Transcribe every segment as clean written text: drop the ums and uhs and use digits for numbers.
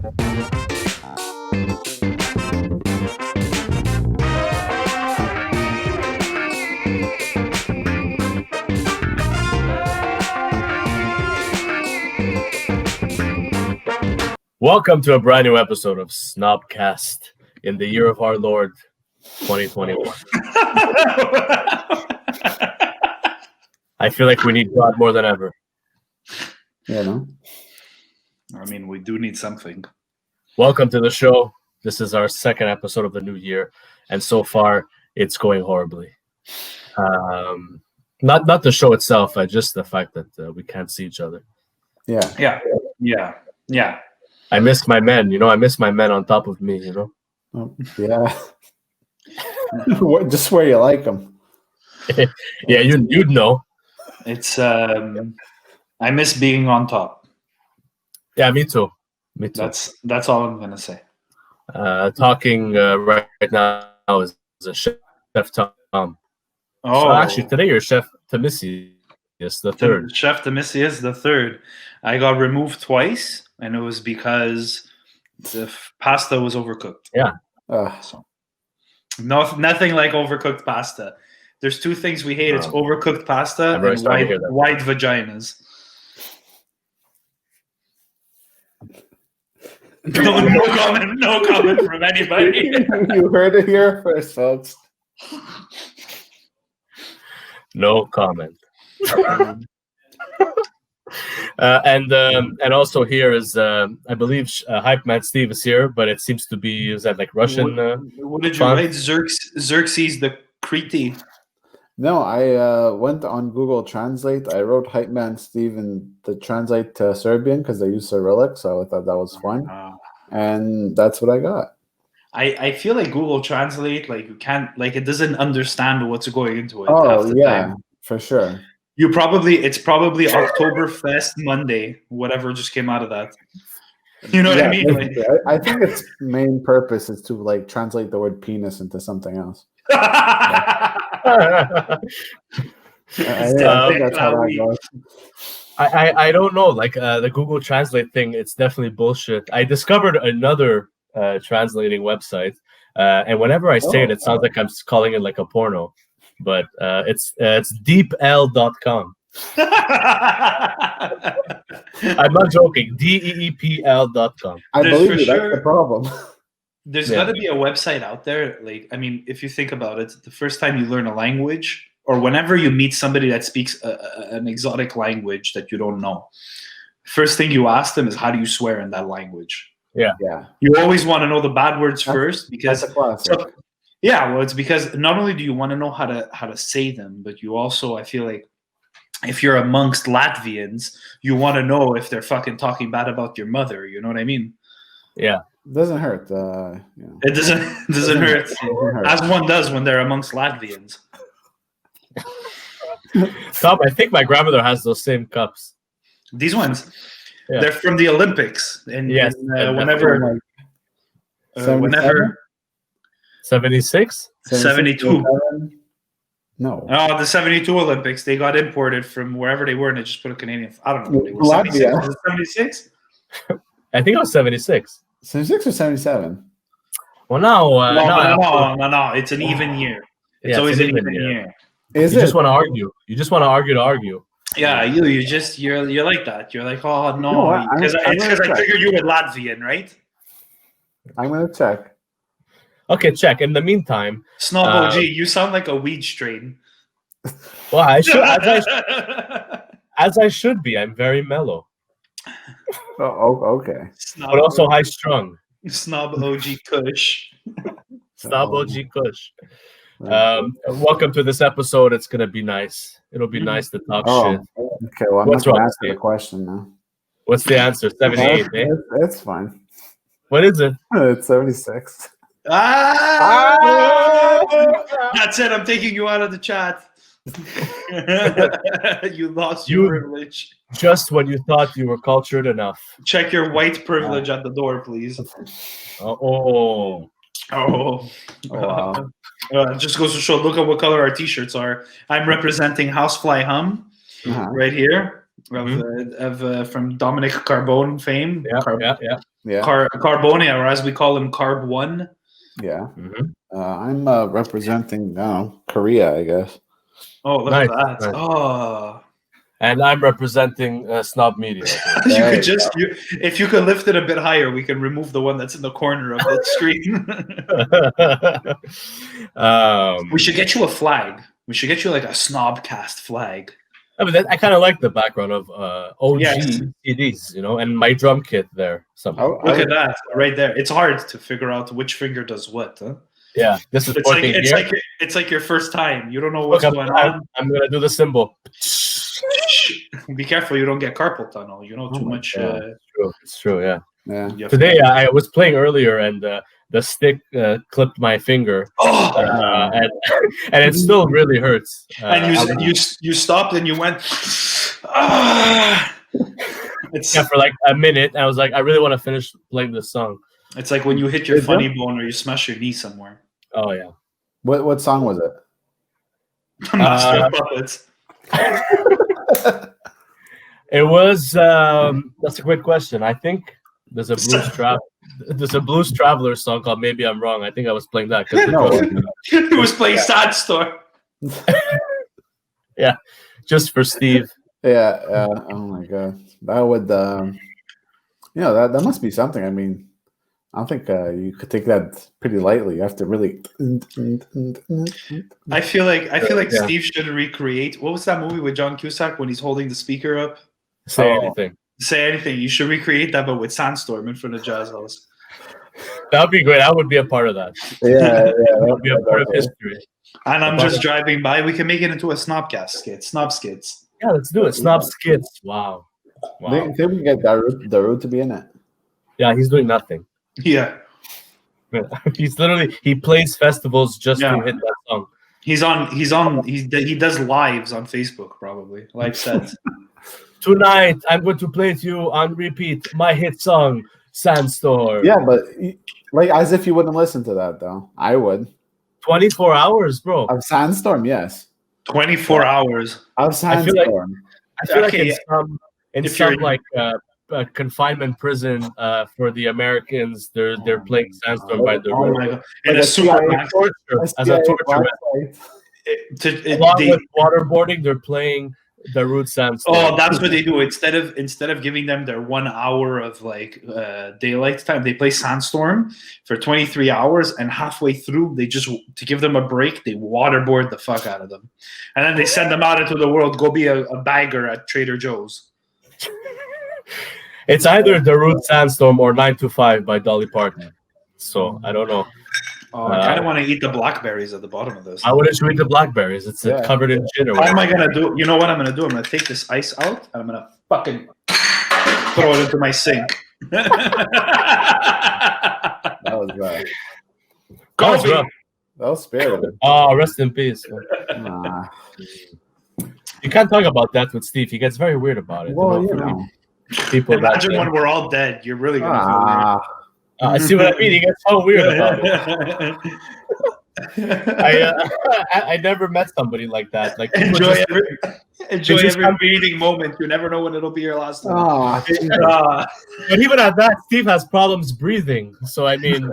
Welcome to a brand new episode of Snobcast in the year of our Lord, 2021. I feel like we need God more than ever. Yeah, no? I mean, we do need something. Welcome to the show. This is our second episode of the new year, and so far, it's going horribly. Not the show itself, just the fact that we can't see each other. Yeah. I miss my men, I miss my men on top of me, Oh, yeah. Just where you like them. Yeah, you'd know. It's I miss being on top. Yeah, me too. That's all I'm gonna say. Talking right now is Chef Tom. Oh, So actually, today you're Chef Timisius the third. Chef Timisius the third. I got removed twice, and it was because the pasta was overcooked. Yeah. Nothing like overcooked pasta. There's two things we hate. It's overcooked pasta and wide vaginas. No comment from anybody. You heard it here first, folks. No comment. And also here is I believe Hype Man Steve is here, but it seems to be that like Russian. What did you write? Xerxes the Crete. No, I went on Google Translate. I wrote Hype Man Steve and the translate to Serbian because they use Cyrillic, so I thought that was fun. And that's what I got. I feel like Google Translate, like you can't, like it doesn't understand what's going into it. Oh yeah, for sure. It's probably Oktoberfest Monday, whatever just came out of that. You know what I mean? Like, I think its main purpose is to like translate the word penis into something else. I think that's how that goes. I don't know. Like the Google Translate thing, it's definitely bullshit. I discovered another translating website, and whenever I say it sounds like I'm calling it like a porno. But it's deepl.com. I'm not joking. deepl.com. I believe you. That's the problem. There's got to be a website out there. Like, I mean, if you think about it, the first time you learn a language, or whenever you meet somebody that speaks an exotic language that you don't know, first thing you ask them is, how do you swear in that language? Yeah. You always want to know the bad words first, because that's a classic. It's because not only do you want to know how to say them, but you also, I feel like, if you're amongst Latvians, you want to know if they're fucking talking bad about your mother. You know what I mean? Yeah. It doesn't hurt. It doesn't hurt. As one does when they're amongst Latvians. Tom, I think my grandmother has those same cups. These ones, they're from the Olympics. And whenever 76? 72. No. Oh, the 72 Olympics. They got imported from wherever they were, and they just put a Canadian. I don't know. Latvia. Was it 76? I think it was 76. 76 or 77? Well, no. It's an even year. It's always an even year. You just want to argue. You just want to argue to argue. Yeah, you're like that. You're like, oh no, because I figured you were Latvian, right? I'm gonna check. Okay, check. In the meantime, Snob OG, you sound like a weed strain. Well, I should, as I should be. I'm very mellow. Oh, okay. But also high strung. Snob OG Kush. Snob OG Kush. Welcome to this episode. It's gonna be nice. It'll be nice to talk shit. Okay, well, I'm not gonna answer the question now. What's the answer? 78, eh? It's fine. What is it? It's 76. That's it. I'm taking you out of the chat. You lost your privilege. Just when you thought you were cultured enough. Check your white privilege at the door, please. Oh. Wow. It just goes to show, look at what color our t-shirts are. I'm representing Housefly Hum right here from Dominic Carbone fame. Yeah. Yeah. Carbonia, or as we call him, Carb One. Yeah. I'm representing Korea, I guess. Oh, look at that! Nice. Oh. And I'm representing Snob Media. If you could lift it a bit higher, we can remove the one that's in the corner of the screen. We should get you a flag. We should get you like a Snobcast flag. I mean, I kind of like the background of OG CDs, and my drum kit there. Look at that right there. It's hard to figure out which finger does what. Huh? Yeah, this is it's like your first time. You don't know what's going on. I'm gonna do the symbol. Be careful you don't get carpal tunnel. Too much. It's true. Yeah. Yeah. Today I was playing earlier and the stick clipped my finger, and it still really hurts. And you stopped and you went. For like a minute. And I was like, I really want to finish playing this song. It's like when you hit your funny bone or you smash your knee somewhere. Oh yeah. What song was it? Master of Puppets. It was. That's a great question. I think there's a Blues Traveler song called "Maybe I'm Wrong." I think I was playing that He was playing Sandstorm. Yeah, just for Steve. Yeah. Oh my god, that would. That must be something. I mean, I don't think you could take that pretty lightly. You have to really. I feel like Steve should recreate. What was that movie with John Cusack when he's holding the speaker up? Say anything. Say anything. You should recreate that, but with Sandstorm in front of Jazz House. That would be great. I would be a part of that. Yeah, that would be a part of history. And I'm just driving by. We can make it into a Snobcast skit. Snob skits. Yeah, let's do it. Snob skits. Wow. Think we can get Darude to be in it. Yeah, he's doing nothing. Yeah. He plays festivals just to hit that song. He does lives on Facebook, probably. Live sets. Tonight, I'm going to play to you on repeat my hit song, Sandstorm. Yeah, but like as if you wouldn't listen to that, though. I would. 24 hours, bro. Of Sandstorm, yes. 24 hours. Of Sandstorm. I feel like in some confinement prison for the Americans, they're playing Sandstorm by the river. My God. In a supermax. As a torture. Along with waterboarding, they're playing the root Sandstorm. Oh, that's what they do. Instead of giving them their 1 hour of daylight time, they play Sandstorm for 23 hours, and halfway through, to give them a break, they waterboard the fuck out of them, and then they send them out into the world. Go be a bagger at Trader Joe's. It's either the root Sandstorm or 9 to 5 by Dolly Parton. So I don't know. Oh, I kind of want to eat the blackberries at the bottom of this. I wouldn't eat the blackberries. It's covered in gin. What am I going to do? You know what I'm going to do? I'm going to take this ice out, and I'm going to fucking throw it into my sink. That was rough. That was spirited. Oh, rest in peace. You can't talk about that with Steve. He gets very weird about it. Well, people imagine when we're all dead. You're really going to feel weird. I see what I mean. He gets so weird about it. I never met somebody like that. Like enjoy every meeting moment. You never know when it'll be your last one. But even at that, Steve has problems breathing. So I mean,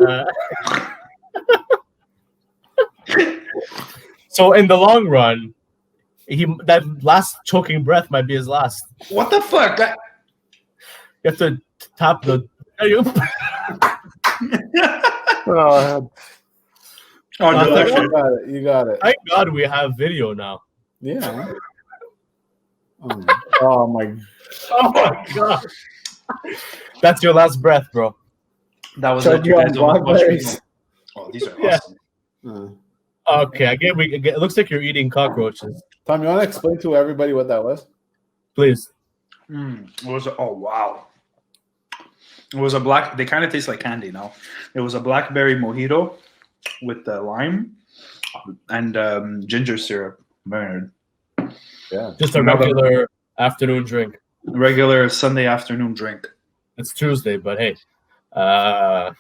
so in the long run, that last choking breath might be his last. What the fuck? You have to tap the. You got it. Thank God we have video now. Yeah. Oh my God. That's your last breath, bro. That was it. You guys don't watch me. Oh, these are awesome. Okay, it looks like you're eating cockroaches. Tom, you want to explain to everybody what that was? Please. Oh wow. It was they kind of taste like candy now. It was a blackberry mojito with lime and ginger syrup. Very good. Yeah. Just a regular afternoon drink. Regular Sunday afternoon drink. It's Tuesday, but hey. Oh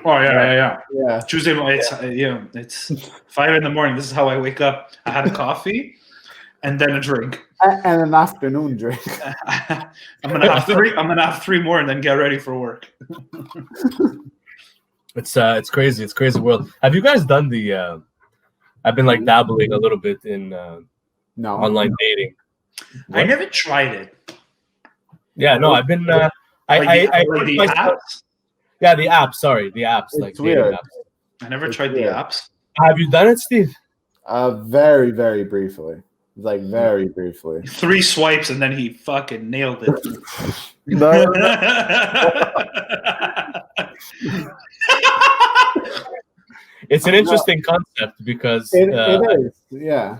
yeah. Tuesday, it's 5 a.m. This is how I wake up. I had a coffee, And then a drink. And an afternoon drink. I'm gonna have three more and then get ready for work. It's crazy. It's crazy world. Have you guys done the? I've been like dabbling a little bit in online dating. What? I never tried it. Yeah, no, I've been. The apps. Yeah, the apps. Sorry, the apps. It's like dating apps. I never tried the apps. Have you done it, Steve? Very, very briefly. Like very briefly. 3 swipes and then he fucking nailed it. It's an interesting concept because it is, yeah.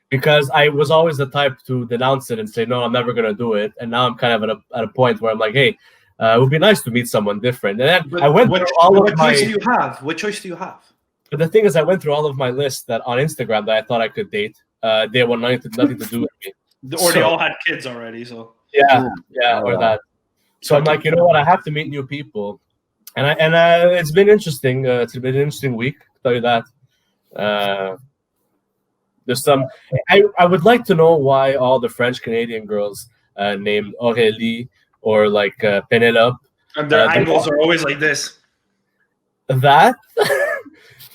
Because I was always the type to denounce it and say no, I'm never gonna do it, and now I'm kind of at a point where I'm like, hey, it would be nice to meet someone different. And then I went through all of my. What choice do you have? What choice do you have? But the thing is, I went through all of my lists that on Instagram that I thought I could date. They want nothing to do with me. Or they all had kids already, so. Yeah, or that. So I'm like, you know what? I have to meet new people, and it's been interesting. It's been an interesting week. I'll tell you that. There's some. I would like to know why all the French Canadian girls named Aurélie or like Penelope. And their angles are always like this. That,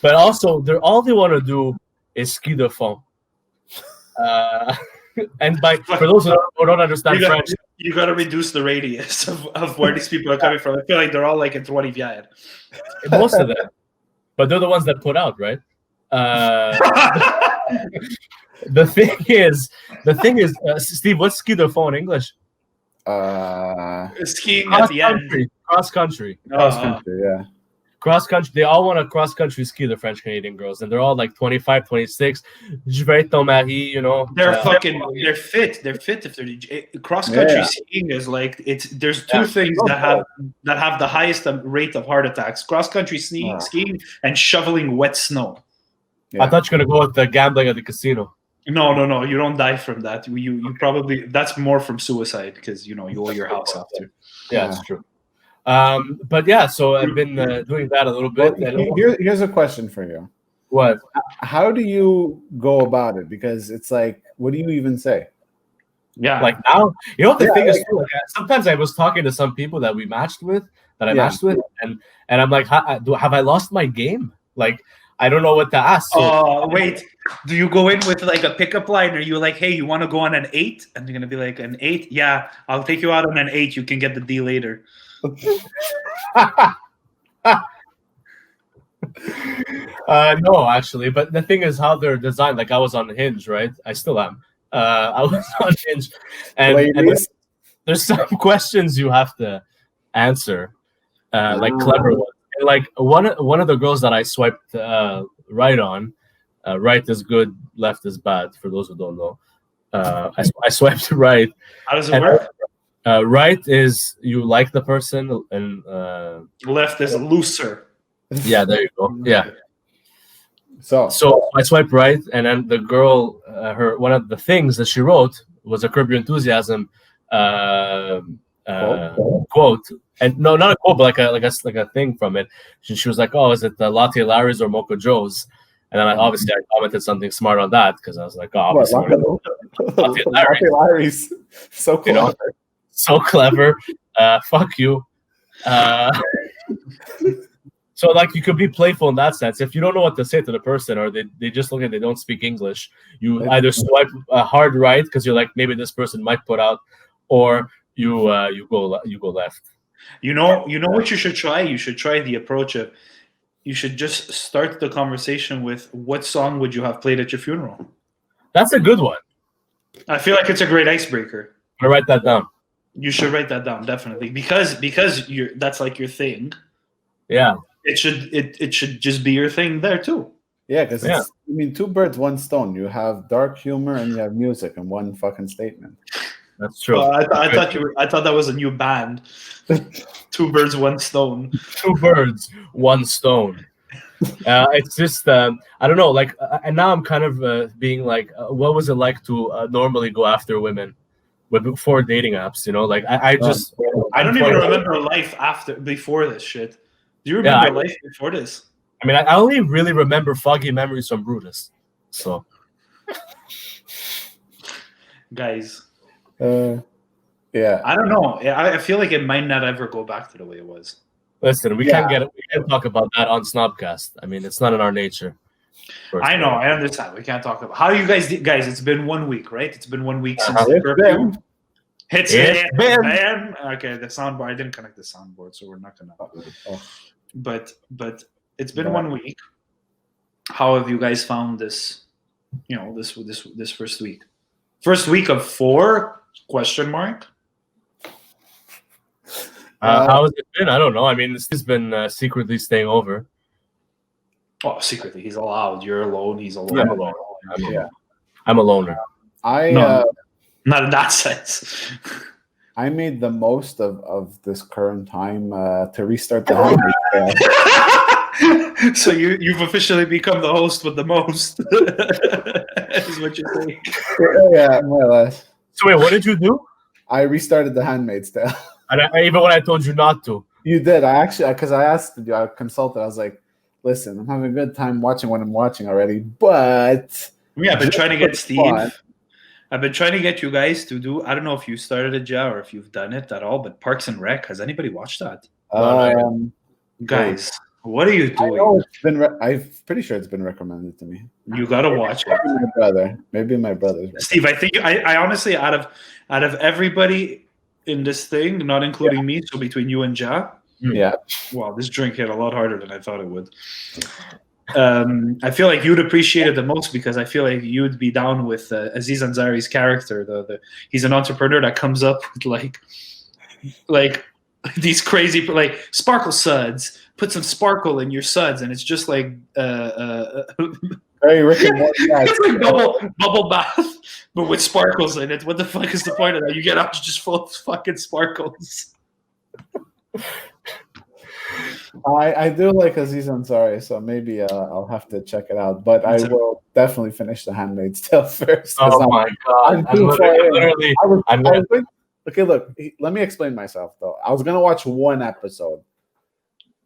but also all they want to do is ski de fond. And for those who don't understand French, you got to reduce the radius of where these people are coming from. I feel like they're all like in Trois-Rivières. Most of them, but they're the ones that put out, right? The thing is, Steve, what's ski de fond in English? Skiing at the end. Cross country. Yeah. Cross country. They all want to cross country ski, the French Canadian girls, and they're all like 25, 26. Je vais être ton mari, you know. They're fit. They're fit if they're cross country skiing is like there's two things that have the highest rate of heart attacks: cross country skiing and shoveling wet snow. Yeah. I thought you were gonna go with the gambling at the casino. No. You don't die from that. You probably that's more from suicide because you owe your house after. Yeah, that's true. But yeah, so I've been doing that a little bit. Well, here's a question for you. What? How do you go about it? Because it's like, what do you even say? Yeah, like now, you know what the thing is? Like, sometimes I was talking to some people that I matched with, and I'm like, have I lost my game? Like, I don't know what to ask. So, wait. Do you go in with like a pickup line? Or you like, hey, you want to go on an 8? And you're gonna be like, an 8? Yeah, I'll take you out on an 8. You can get the D later. No, actually, but the thing is how they're designed. Like I was on Hinge, right? I still am. I was on Hinge, and there's some questions you have to answer, like clever ones. And like one of the girls that I swiped right on, right is good, left is bad. For those who don't know, I swiped right. How does it work? Right is you like the person, and left is looser. Yeah, there you go. Yeah. So I swipe right, and then the girl, one of the things that she wrote was a Curb Your Enthusiasm quote, and no, not a quote, but like a thing from it. She was like, "Oh, is it the Latte Larry's or Mocha Joe's?" And then I commented something smart on that because I was like, "Oh, obviously Latte Larry's, so clever, so clever." Fuck you. So like you could be playful in that sense. If you don't know what to say to the person, or they just look at they don't speak English, you either swipe hard right because you're like maybe this person might put out, or you go left. You know what you should try? You should try the approach of you should just start the conversation with what song would you have played at your funeral? That's a good one. I feel like it's a great icebreaker. I write that down. You should write that down definitely because that's like your thing. Yeah. It should just be your thing there too. Yeah, because I mean, 2 birds, 1 stone. You have dark humor and you have music in one fucking statement. That's true. I thought that was a new band. 2 birds, 1 stone. 2 birds, 1 stone. It's just I don't know. Like, and now I'm kind of being like, what was it like to normally go after women before dating apps? You know, like I don't even remember life before this shit. Do you remember life before this? I mean, I only really remember foggy memories from Brutus. So guys. Yeah. I don't know. I feel like it might not ever go back to the way it was. Listen, we can't talk about that on Snobcast. I mean, it's not in our nature. I know. I understand. We can't talk about how you guys. It's been 1 week, right? It's been 1 week since the curfew. It's been. Okay, the soundboard. I didn't connect the soundboard, so we're not gonna. But it's been 1 week. How have you guys found this? This first week. First week of 4? Question mark. How has it been? I don't know. I mean, he's been secretly staying over. Oh, secretly, he's allowed. You're alone. He's alone. I'm alone. I'm a loner. Not in that sense. I made the most of this current time to restart the Handmaid's Tale. So you've officially become the host with the most. Is what you're saying. Yeah, more or less. So wait, what did you do? I restarted the Handmaid's Tale. And even when I told you not to. You did. I actually, because I asked you, I consulted. I was like, listen, I'm having a good time watching what I'm watching already, but I've been trying to get Steve. I've been trying to get you guys to do. I don't know if you started it, Ja, or if you've done it at all. But Parks and Rec. Has anybody watched that? Guys, what are you doing? I'm pretty sure it's been recommended to me. You gotta watch it. Maybe my brother. Steve, I think I honestly out of everybody in this thing, not including me, so between you and Ja. Yeah. Wow, this drink hit a lot harder than I thought it would. I feel like you'd appreciate it the most because I feel like you'd be down with Aziz Ansari's character. He's an entrepreneur that comes up with like these crazy like sparkle suds. Put some sparkle in your suds, and it's just like very Rick and Morty. It's like bubble bath, but with sparkles in it. What the fuck is the point of that? You get out just full of fucking sparkles. I do like Aziz Ansari, so maybe I'll have to check it out. But I will definitely finish The Handmaid's Tale first. Oh my god! Okay, look. Let me explain myself though. I was gonna watch 1 episode,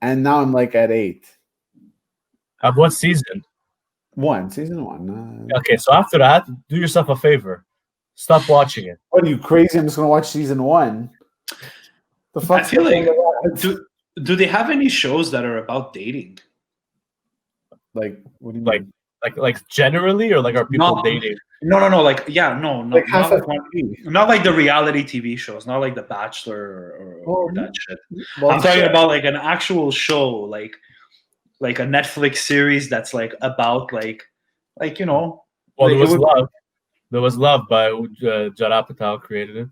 and now I'm like at 8. Of what season? Season 1. Okay, so after that, do yourself a favor. Stop watching it. What are you crazy? I'm just gonna watch season 1. The fuck? I feel like do they have any shows that are about dating? Like what do you mean? Like generally, or like are people dating? No. Like not like the reality TV shows, not like The Bachelor or that shit. Well, I'm talking about like an actual show, like a Netflix series that's like about like you know. Well, there was Love by Judd Apatow created it.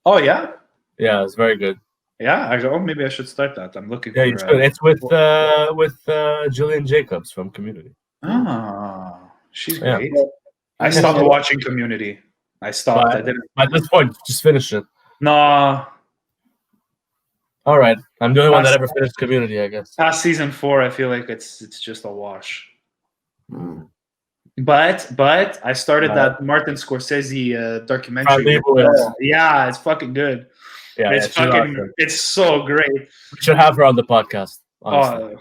Oh yeah. Yeah, it's very good. Yeah, maybe I should start that. I'm looking. Yeah, it's good. It's with Jillian Jacobs from Community. Ah, she's great. I stopped watching Community. I stopped. I didn't. At this point, just finish it. No. All right, I'm the only one that ever finished Community, I guess. Past season 4, I feel like it's just a wash. But I started that Martin Scorsese documentary. Yeah, it's fucking good. Yeah, it's so great. We should have her on the podcast. Honestly.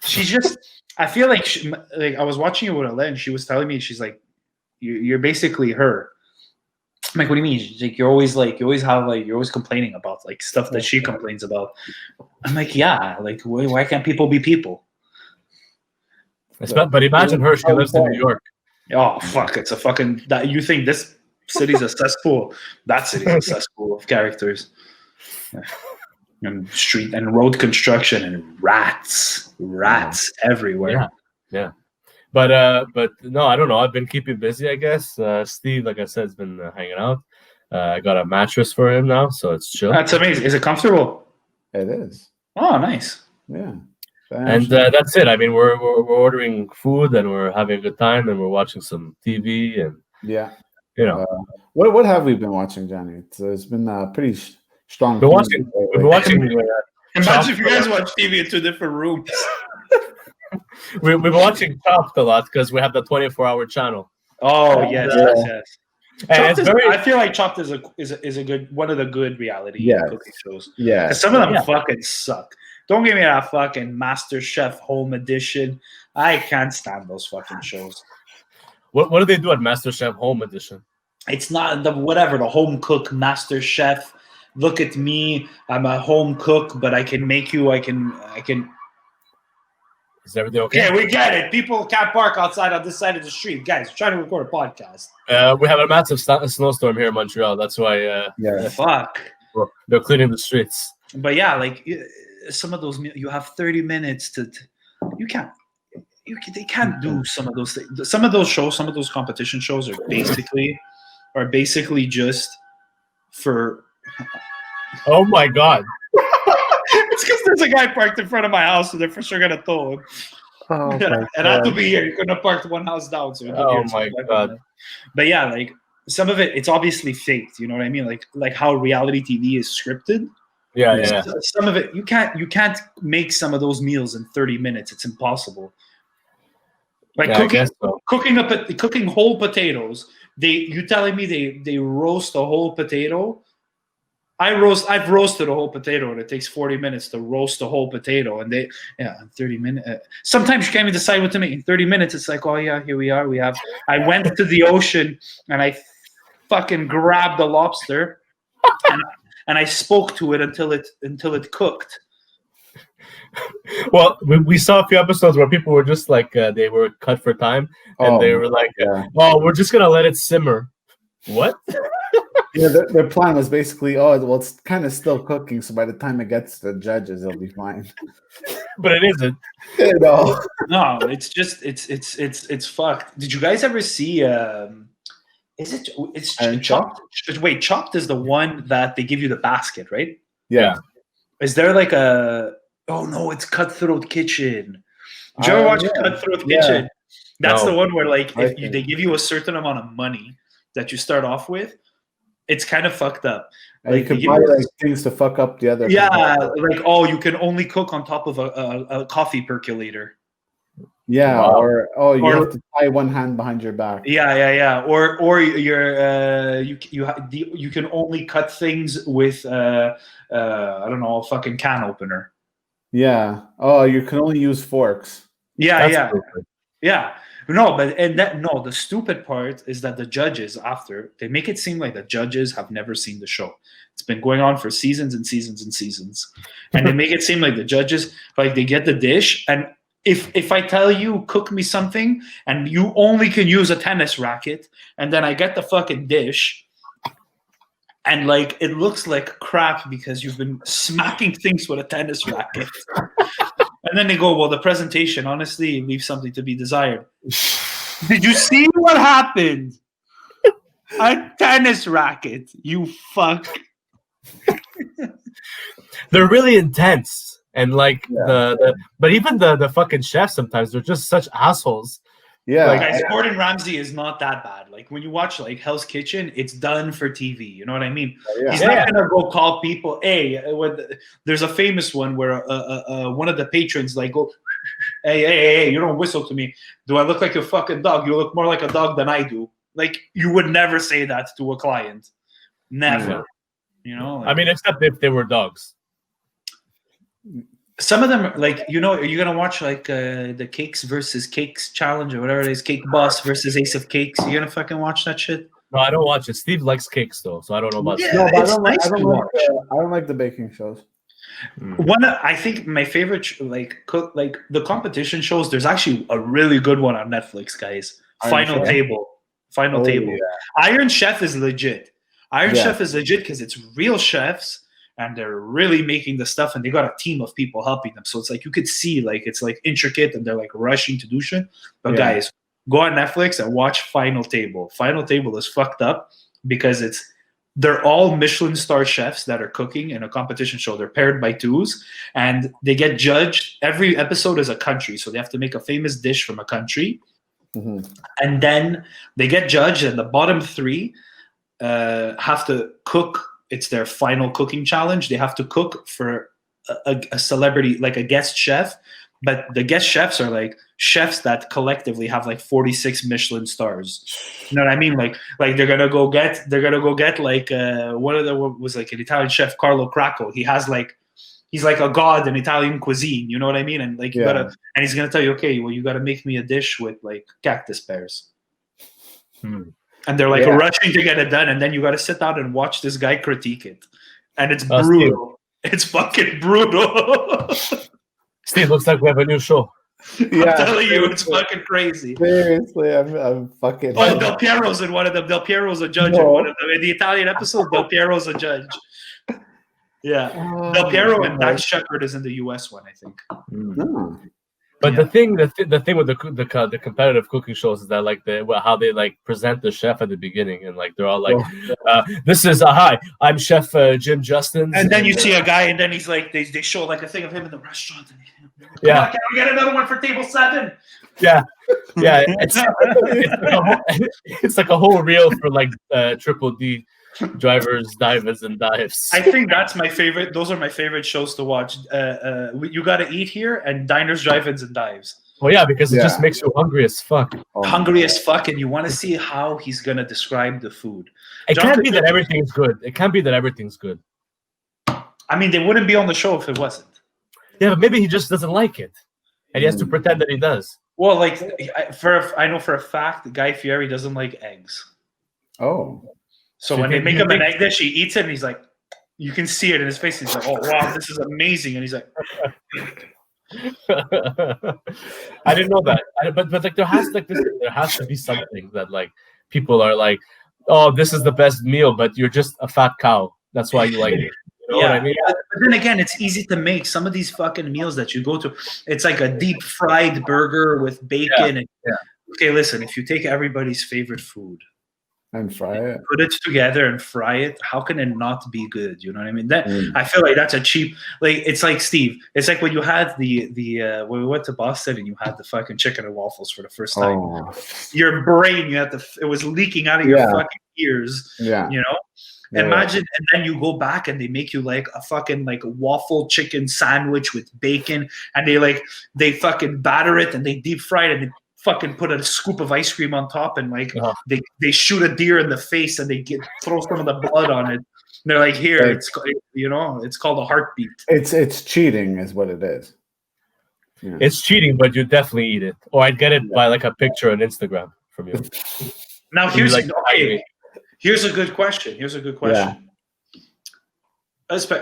She's just. I feel like I was watching it with Alain, and she was telling me, she's like, "You're basically her." I'm like, "What do you mean?" She's like, you're always complaining about like stuff that she complains about. I'm like, "Yeah, like why can't people be people?" But imagine her. She lives in New York. Oh fuck! It's a fucking. You think this city's a cesspool? That city's a cesspool of characters, and street and road construction and rats everywhere. Yeah. But no, I don't know. I've been keeping busy, I guess. Steve, like I said, has been hanging out. I got a mattress for him now, so it's chill. That's amazing. Is it comfortable? It is. Oh, nice. Yeah. And that's it. I mean, we're ordering food and we're having a good time and we're watching some TV and what have we been watching, Gianni? It's been pretty strong. We've been watching. Imagine if you guys watch TV in 2 different rooms. We've been watching Chopped a lot because we have the 24-hour channel. Oh yes. And I feel like Chopped is a good one of the good reality cooking shows. Yeah, some of them fucking suck. Don't give me that fucking Master Chef Home Edition. I can't stand those fucking shows. What do they do at Master Chef Home Edition? It's not the whatever, the home cook, master chef. Look at me, I'm a home cook, but I can make you, I can. Is everything okay? Yeah, we get it. People can't park outside on this side of the street. Guys, we're trying to record a podcast. We have a massive snowstorm here in Montreal. That's why Fuck. They're cleaning the streets. But yeah, like some of those, you have 30 minutes to they can't do some of those things. Some of those shows, some of those competition shows are basically just for. Oh my God. It's because there's a guy parked in front of my house, so they're for sure gonna tow him. Oh, and I have to be here. You couldn't have parked one house down. So my God. But yeah, like some of it's obviously faked. You know what I mean? Like how reality TV is scripted. Yeah. Some of it you can't make some of those meals in 30 minutes. It's impossible. Like cooking whole potatoes. You telling me they roast a whole potato? I've roasted a whole potato, and it takes 40 minutes to roast a whole potato, and 30 minutes. Sometimes you can't even decide what to make. In 30 minutes, it's like, oh yeah, here we are. I went to the ocean and I fucking grabbed a lobster, and I spoke to it until it cooked. Well, we saw a few episodes where people were just like they were cut for time, and they were like, "Oh, we're just gonna let it simmer." What? Yeah, their plan was basically, it's kind of still cooking, so by the time it gets to the judges, it'll be fine. But it isn't. No, it's just it's fucked. Did you guys ever see? It's Chopped? Wait, Chopped is the one that they give you the basket, right? Yeah. Is there like a? Oh no, it's Cutthroat Kitchen. Did you ever watch Cutthroat Kitchen? That's the one where like they give you a certain amount of money that you start off with. It's kind of fucked up. Like you can buy like things to fuck up the other. Yeah, like you can only cook on top of a coffee percolator. Yeah, or you have to tie one hand behind your back. Yeah. Or you can only cut things with I don't know, a fucking can opener. Yeah. Oh, you can only use forks. Yeah. No, the stupid part is that the judges, after, they make it seem like the judges have never seen the show. It's been going on for seasons and seasons and seasons. And they make it seem like the judges, like they get the dish, and if I tell you, cook me something, and you only can use a tennis racket, and then I get the fucking dish, and like it looks like crap because you've been smacking things with a tennis racket. And then they go, well, the presentation, honestly, leaves something to be desired. Did you see what happened? A tennis racket, you fuck. They're really intense. And like but even the fucking chefs sometimes, they're just such assholes. Yeah. Like, guys, Gordon Ramsay is not that bad. Like when you watch like Hell's Kitchen, it's done for TV. You know what I mean? He's not gonna go call people. Hey, there's a famous one where one of the patrons like go, hey, you don't whistle to me. Do I look like a fucking dog? You look more like a dog than I do. Like you would never say that to a client. Never. Yeah. You know? Like, I mean, except if they were dogs. Some of them, like, you know, are you gonna watch like the Cakes versus Cakes challenge or whatever it is, Cake Boss versus Ace of Cakes? You gonna fucking watch that shit? No, I don't watch it. Steve likes cakes though, so I don't know about. Yeah, no, I don't like the baking shows. One, I think my favorite, like the competition shows. There's actually a really good one on Netflix, guys. Final Table. Yeah. Iron Chef is legit. Chef is legit because it's real chefs. And they're really making the stuff, and they got a team of people helping them. So it's like you could see, like it's like intricate, and they're like rushing to do shit. But guys, go on Netflix and watch Final Table. Final Table is fucked up because they're all Michelin star chefs that are cooking in a competition show. They're paired by twos, and they get judged. Every episode is a country, so they have to make a famous dish from a country, and then they get judged, and the bottom three have to cook. It's their final cooking challenge. They have to cook for a celebrity, like a guest chef. But the guest chefs are like chefs that collectively have like 46 Michelin stars. You know what I mean? Like they're gonna go get like one of them was like an Italian chef, Carlo Cracco. He's like a god in Italian cuisine. You know what I mean? And like and he's gonna tell you, okay, well, you gotta make me a dish with like cactus pears. and they're like rushing to get it done, and then you got to sit down and watch this guy critique it, and it's brutal. It's fucking brutal. Steve, looks like we have a new show. I'm telling you, it's fucking crazy. Seriously, I'm fucking. Oh, Del Piero's in one of them. Del Piero's a judge in one of them. In the Italian episode, Del Piero's a judge. Yeah, Del Piero and Dax Shepard is in the US one, I think. But the thing with the competitive cooking shows is that like how they like present the chef at the beginning, and like they're all like, "This is hi, I'm Chef Jim Justin." And then you see a guy, and then he's like, they show like a thing of him in the restaurant. And can we get another one for table 7? Yeah. It's like a whole reel for like Triple D drivers, divers, and dives. I think that's my favorite. Those are my favorite shows to watch. You Gotta Eat Here and Diners, Drive-Ins, and Dives. Oh yeah, because it just makes you hungry as fuck. Hungry as fuck, and you want to see how he's gonna describe the food. It can't be that everything's good. It can't be that everything's good. I mean, they wouldn't be on the show if it wasn't. Yeah, but maybe he just doesn't like it, and he has to pretend that he does. Well, like I know for a fact, Guy Fieri doesn't like eggs. Oh. So when they make him an egg dish, he eats it, and he's like, you can see it in his face. He's like, "Oh wow, this is amazing!" And he's like, "I didn't know that." But like there has to be something that like people are like, "Oh, this is the best meal," but you're just a fat cow. That's why you like it. You know what I mean? But then again, it's easy to make. Some of these fucking meals that you go to, it's like a deep fried burger with bacon. Okay, listen, if you take everybody's favorite food and fry it, put it together and fry it, how can it not be good? You know what I mean? That I feel like that's a cheap. Like it's like Steve. It's like when you had the when we went to Boston and you had the fucking chicken and waffles for the first time. Your brain, it was leaking out of your fucking ears. Yeah, you know. Imagine, and then you go back and they make you like a fucking like waffle chicken sandwich with bacon, and they fucking batter it and they deep fry it and they fucking put a scoop of ice cream on top, and like they shoot a deer in the face and they throw some of the blood on it. And they're like, here, it's called a heartbeat. It's cheating, is what it is. Yeah. It's cheating, but you definitely eat it, or I'd get it by like a picture on Instagram from you. Now Here's a good question. Yeah.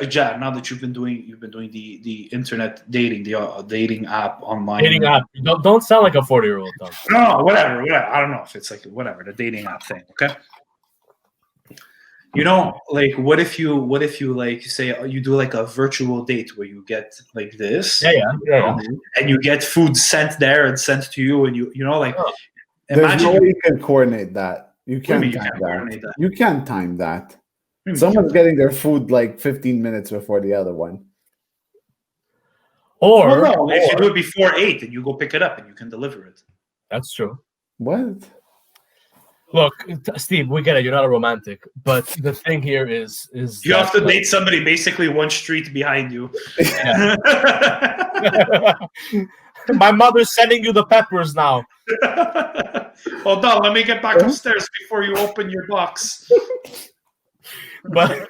Jan, now that you've been doing the internet dating, the dating app online. Dating app. Don't sound like a 40-year-old though. No, whatever. I don't know if it's like whatever, the dating app thing. Okay. You know, like what if you like say you do like a virtual date where you get like this. Yeah. And you get food sent there and sent to you, and you know like there's no way you can coordinate that. You can't time that. You can't time that. Someone's getting their food like 15 minutes before the other one. Or if you do it before 8 and you go pick it up and you can deliver it. That's true. What? Look, Steve, we get it. You're not a romantic, but the thing here is you have to date somebody basically one street behind you. Yeah. My mother's sending you the peppers now. Hold on, let me get back upstairs before you open your box. But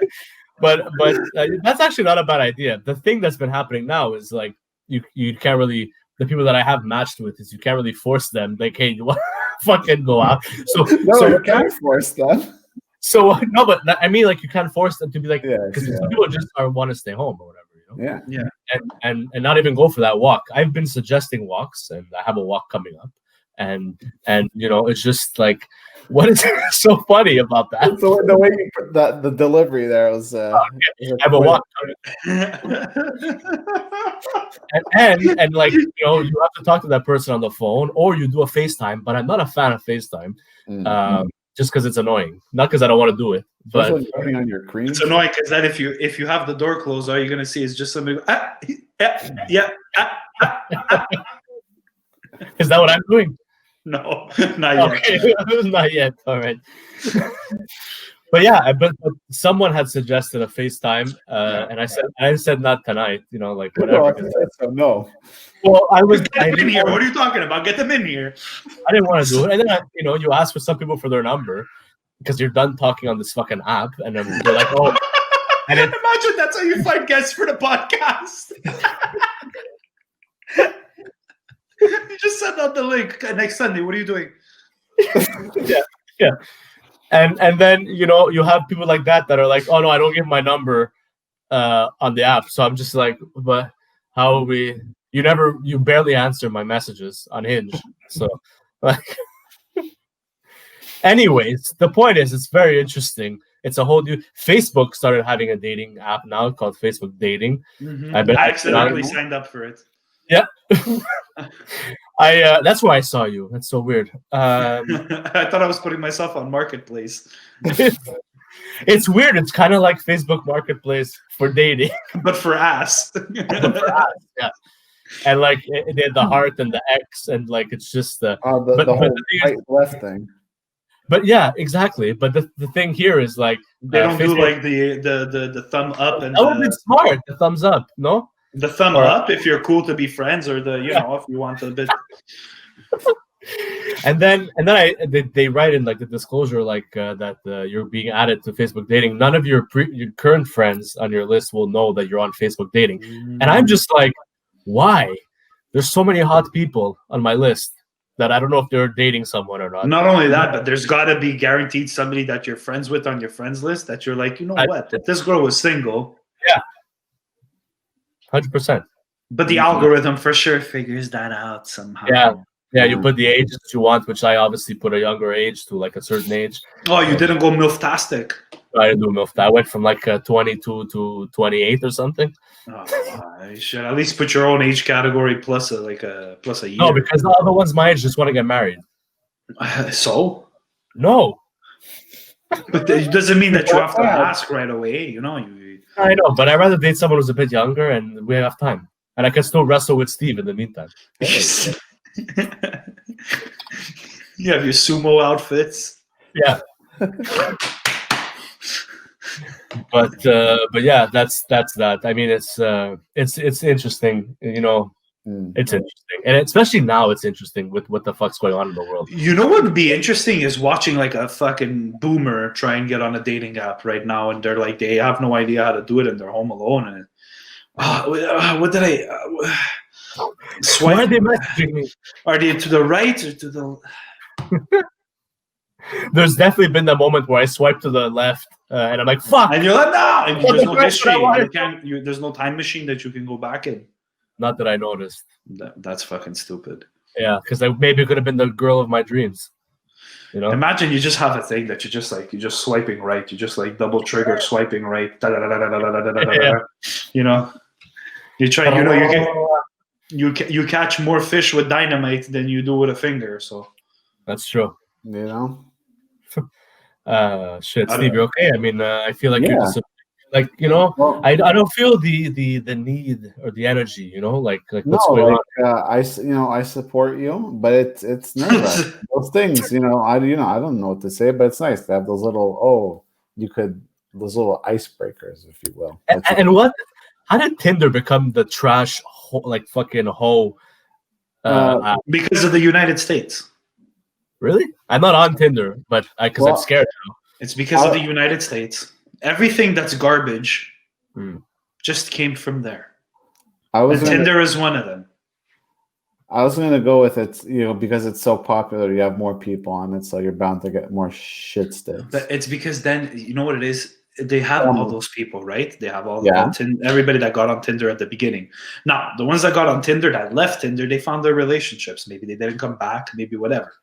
that's actually not a bad idea. The thing that's been happening now is like you can't really, the people that I have matched with is you can't really force them. Like, hey, you want to fucking go out? So you can't force them. So no, but I mean, like you can't force them to be like, because some people just want to stay home or whatever. Yeah. And not even go for that walk. I've been suggesting walks, and I have a walk coming up, and it's just like, what is so funny about that? So the way you put the delivery there was I have a walk coming. and like you have to talk to that person on the phone, or you do a FaceTime. But I'm not a fan of FaceTime. Just because it's annoying, not because I don't want to do it. But on your cream. It's annoying because then if you have the door closed, all you're gonna see is just somebody. Is that what I'm doing? No, not yet. Not yet. All right. But someone had suggested a FaceTime, and I said not tonight. Like whatever. No. Well, Get them in here. What are you talking about? Get them in here. I didn't want to do it, and then you ask for some people for their number because you're done talking on this fucking app, and then they're like, oh. And imagine that's how you find guests for the podcast. You just send out the link next Sunday. What are you doing? Yeah. And then you have people like that are like, oh no, I don't give my number on the app. So I'm just like, but how are we? You barely answer my messages on Hinge. So like, anyways, the point is, it's very interesting. It's a whole new. Facebook started having a dating app now called Facebook Dating. I accidentally signed up for it. Yeah. That's where I saw you. That's so weird. I thought I was putting myself on Marketplace. It's weird. It's kind of like Facebook Marketplace for dating, but for ass. Yeah. And like the heart and the X, and like it's just the whole right left thing. But yeah, exactly. But the thing here is like they don't do like the thumb up and it's smart. The thumbs up, no? The thumb up if you're cool to be friends, or if you want a bit. and then they write in like the disclosure like that you're being added to Facebook Dating. None of your current friends on your list will know that you're on Facebook Dating. And I'm just like, why? There's so many hot people on my list that I don't know if they're dating someone or not. Not only that, but there's got to be guaranteed somebody that you're friends with on your friends list that you're like, what? If this girl was single. Yeah. 100%. But the algorithm for sure figures that out somehow. Yeah, you put the age that you want, which I obviously put a younger age to like a certain age. Oh, you didn't go MILF-tastic. I didn't do MILF. I went from like 22 to 28 or something. Oh, you should at least put your own age category plus a year. No, because all the ones my age just want to get married. So? No. But it doesn't mean that you have to ask right away. I know, but I'd rather date someone who's a bit younger and we have time. And I can still wrestle with Steve in the meantime. You have your sumo outfits. Yeah. But yeah, that's that. I mean, it's interesting, It's interesting, and especially now, it's interesting with what the fuck's going on in the world. You know what would be interesting is watching like a fucking boomer try and get on a dating app right now, and they're like they have no idea how to do it, and they're home alone. And what did I swipe? Why are they messaging me? Are they to the right or to the? There's definitely been the moment where I swipe to the left, and I'm like, "Fuck!" And you're like, "No!" And there's no history. There's no time machine that you can go back in. Not that I noticed. That's fucking stupid. Yeah, because maybe it could have been the girl of my dreams. Imagine you just have a thing that you're just swiping right. You just like double trigger swiping right. You try. You catch more fish with dynamite than you do with a finger. So that's true. Shit, Steve, you okay? I mean, I feel like you're just like well, I don't feel the need or the energy, like what's going on? I support you, but it's nerve-wracking. Those things, I don't know what to say, but it's nice to have those little those little icebreakers, if you will. And what? How did Tinder become the trash fucking hoe? Because of the United States. Really? I'm not on Tinder, but because I'm scared now. It's because of the United States. Everything that's garbage just came from there. Tinder is one of them. I was going to go with it, because it's so popular, you have more people on it, so you're bound to get more shit sticks. But it's because then, you know what it is? They have all those people, right? They have everybody that got on Tinder at the beginning. Now, the ones that got on Tinder, that left Tinder, they found their relationships. Maybe they didn't come back, maybe whatever.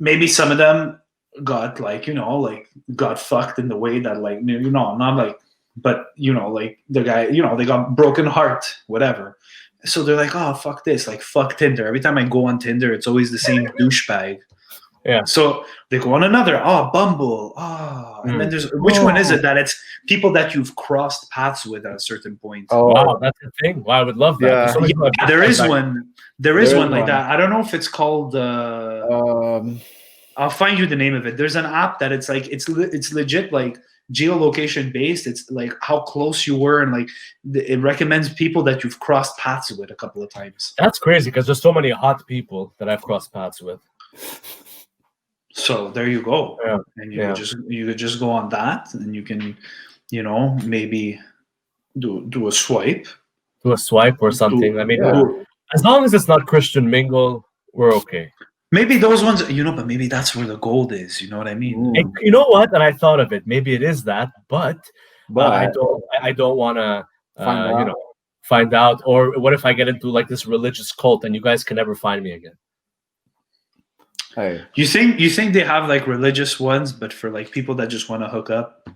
Maybe some of them got got fucked in the way that not like, but the guy, they got broken heart, whatever. So they're like, oh, fuck this, fuck Tinder. Every time I go on Tinder, it's always the same douchebag. Yeah. So they go on another, Bumble. And then there's, which one is it that it's people that you've crossed paths with at a certain point? Oh, wow, that's a thing. Wow, I would love that. Yeah, there is one. There is one like that. I don't know if it's called. I'll find you the name of it. There's an app that it's legit geolocation based. It's how close you were, and it recommends people that you've crossed paths with a couple of times. That's crazy because there's so many hot people that I've crossed paths with. So there you go, and you could just go on that, and you can, maybe do a swipe, or something. As long as it's not Christian Mingle, we're okay. Maybe those ones, but maybe that's where the gold is. You know what I mean? And you know what? And I thought of it. Maybe it is that, but I don't want to, find out. Or what if I get into like this religious cult and you guys can never find me again? Hey, you think they have like religious ones, but for like people that just want to hook up?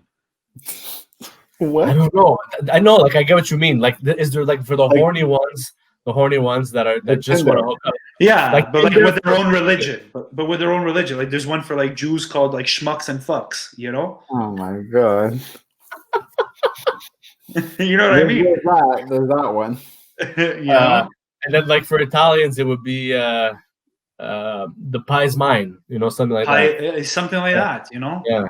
What? I don't know. I know, like I get what you mean. Like, is there like for the horny ones that just want to hook up? Yeah, like, but like with their own religion. But with their own religion, like there's one for like Jews called like schmucks and fucks. Oh my god. You know what I mean? There's that one. And then like for Italians, it would be the pie's mine. Something like that. Something like that. Yeah.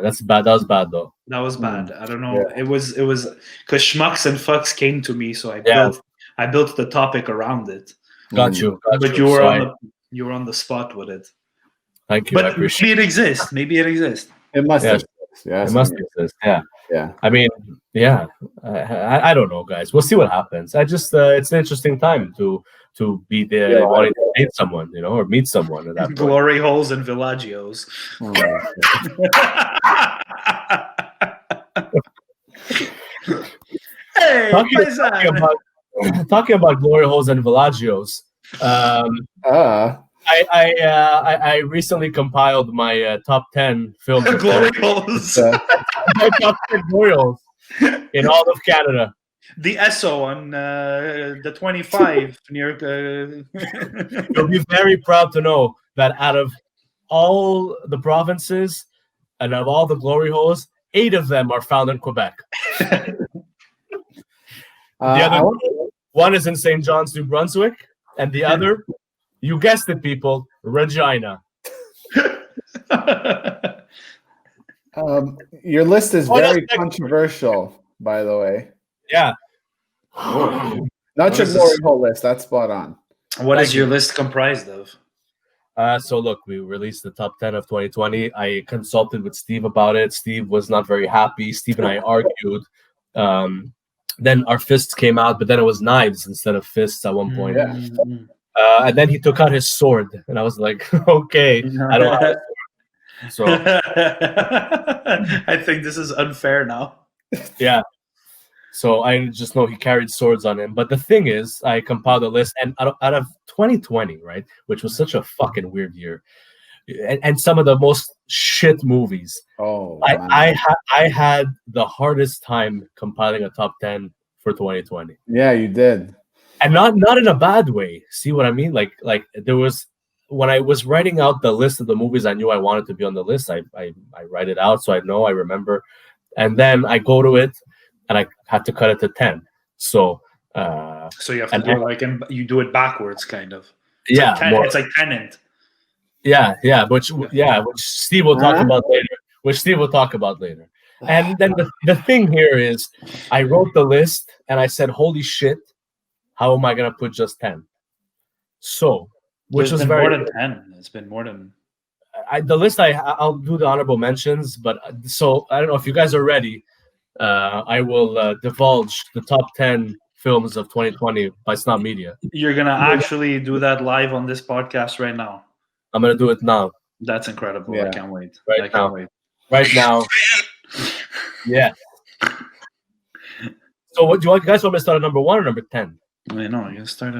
That's bad. That was bad though. That was bad. I don't know. Yeah. It was because schmucks and fucks came to me, so I built the topic around it. Got you. But you were on the spot with it. Thank you. But maybe it exists. It must exist. Yeah, it must exist. Yeah. Yeah. I mean, yeah. I don't know, guys. We'll see what happens. It's an interesting time to be there wanting to date someone, or meet someone at that point. Glory holes and villagios. Hey, talking about glory holes and villagios. I recently compiled my top 10 films. Glory holes. My top 10 glory holes in all of Canada. The Esso on the 25 near. You'll be very proud to know that out of all the provinces and of all the glory holes, 8 of them are found in Quebec. One is in St. John's, New Brunswick, and the other, you guessed it, people, Regina. Your list is very controversial, by the way. Yeah. Not your glory hole list. That's spot on. What is your list comprised of? So look, we released the top 10 of 2020. I consulted with Steve about it. Steve was not very happy. Steve and I argued. Then our fists came out, but then it was knives instead of fists at one point. Yeah. And then he took out his sword, and I was like, okay, I don't have a sword. So I think this is unfair now. Yeah. So I just know he carried swords on him. But the thing is, I compiled a list, and out of 2020, right, which was such a fucking weird year, and some of the most shit movies. I had the hardest time compiling a top 10 for 2020. Yeah, you did. And not in a bad way. See what I mean? Like there was, when I was writing out the list of the movies I knew I wanted to be on the list, I write it out so I remember. And then I go to it and I had to cut it to 10. So you have to do it you do it backwards kind of. It's like Tenant. Yeah, which Steve will talk about later. And then the thing here is, I wrote the list and I said, "Holy shit, how am I gonna put just 10?" So, which was more than 10. It's been more than. The list. I'll do the honorable mentions, but so I don't know if you guys are ready. I will divulge the top 10 films of 2020 by Snob Media. You're gonna actually do that live on this podcast right now. I'm gonna do it now. That's incredible. Yeah. I can't wait. Right now. Yeah. So, what do you guys want me to start at number 1 or number 10? I know you're gonna start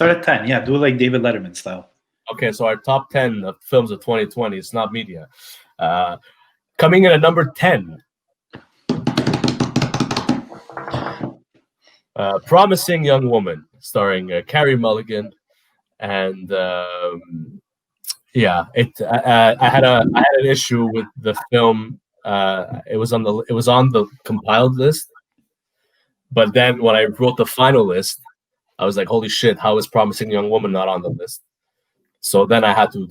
at 10. Yeah, do it like David Letterman style. Okay, so our top 10 of films of 2020 is Snob Media. Coming in at number 10. Promising Young Woman, starring Carey Mulligan, and I had an issue with the film. It was on the compiled list, but then when I wrote the final list, I was like, "Holy shit! How is Promising Young Woman not on the list?" So then I had to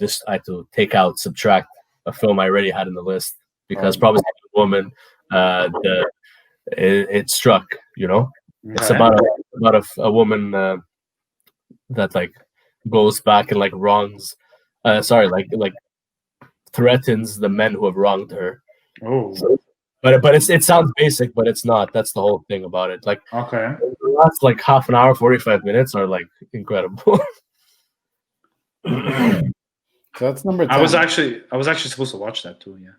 subtract a film I already had in the list because Promising Young Woman, it struck, It's about a woman that like goes back and like wrongs, threatens the men who have wronged her. Oh, but it sounds basic, but it's not. That's the whole thing about it. Like, okay, the last like half an hour, 45 minutes are like incredible. So that's number 10. I was actually supposed to watch that too. Yeah.